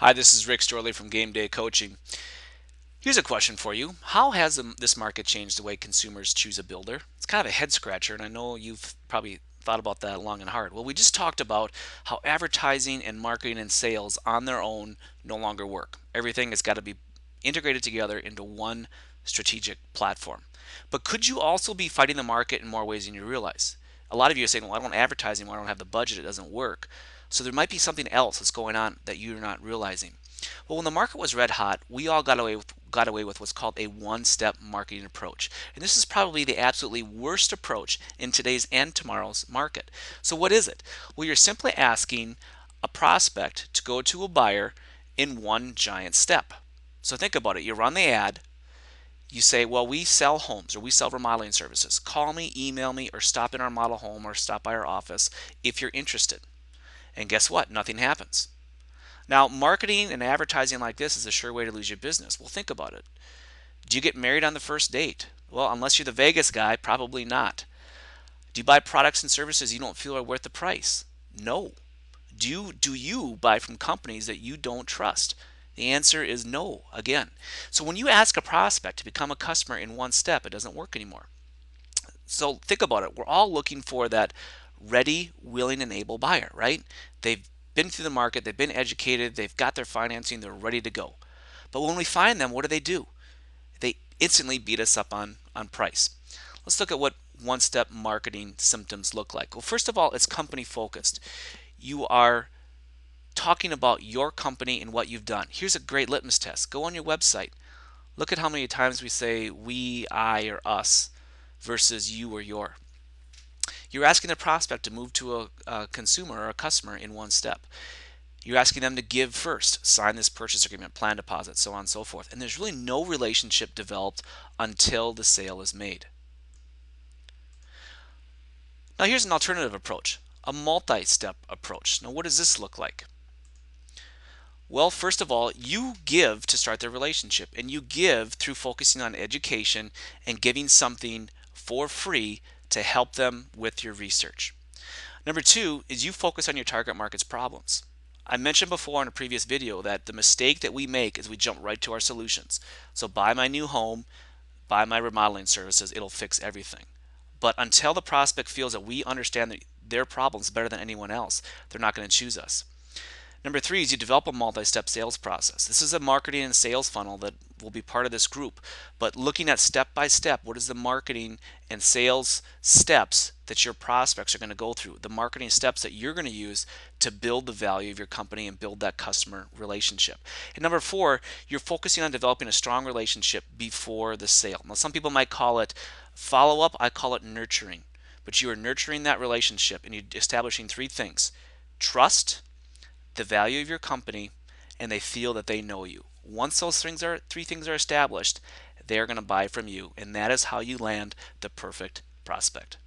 Hi, this is Rick Storley from Game Day Coaching. Here's a question for you. How has this market changed the way consumers choose a builder? It's kind of a head scratcher, and I know you've probably thought about that long and hard. Well, we just talked about how advertising and marketing and sales on their own no longer work. Everything has got to be integrated together into one strategic platform. But could you also be fighting the market in more ways than you realize? A lot of you are saying, well, I don't advertise anymore, I don't have the budget, it doesn't work. So there might be something else that's going on that you're not realizing. Well, when the market was red hot, we all got away with what's called a one-step marketing approach. And this is probably the absolutely worst approach in today's and tomorrow's market. So what is it? Well, you're simply asking a prospect to go to a buyer in one giant step. So think about it. You run the ad, you say, well, we sell homes or we sell remodeling services. Call me, email me, or stop in our model home or stop by our office if you're interested. And guess what? Nothing happens. Now, marketing and advertising like this is a sure way to lose your business. Well, think about it. Do you get married on the first date? Well, unless you're the Vegas guy, probably not. Do you buy products and services you don't feel are worth the price? No. Do you buy from companies that you don't trust? The answer is no, again. So when you ask a prospect to become a customer in one step, it doesn't work anymore. So think about it. We're all looking for that ready, willing, and able buyer, right? They've been through the market, they've been educated, they've got their financing, they're ready to go. But when we find them, what do? They instantly beat us up on price. Let's look at what one-step marketing symptoms look like. Well, first of all, it's company focused. You are talking about your company and what you've done. Here's a great litmus test. Go on your website. Look at how many times we say we, I, or us versus you or your. You're asking the prospect to move to a consumer or a customer in one step. You're asking them to give first, sign this purchase agreement, plan deposit, so on and so forth. And there's really no relationship developed until the sale is made. Now here's an alternative approach, a multi-step approach. Now what does this look like? Well, first of all, you give to start the relationship, and you give through focusing on education and giving something for free to help them with your research. Number two is you focus on your target market's problems. I mentioned before in a previous video that the mistake that we make is we jump right to our solutions. So buy my new home, buy my remodeling services, it'll fix everything. But until the prospect feels that we understand their problems better than anyone else, they're not going to choose us. Number three is you develop a multi-step sales process. This is a marketing and sales funnel that will be part of this group. But looking at step by step, what is the marketing and sales steps that your prospects are going to go through? The marketing steps that you're going to use to build the value of your company and build that customer relationship. And number four, you're focusing on developing a strong relationship before the sale. Now, some people might call it follow-up. I call it nurturing. But you are nurturing that relationship and you're establishing three things: trust, the value of your company, and they feel that they know you. Once those three things are established, they're going to buy from you, and that is how you land the perfect prospect.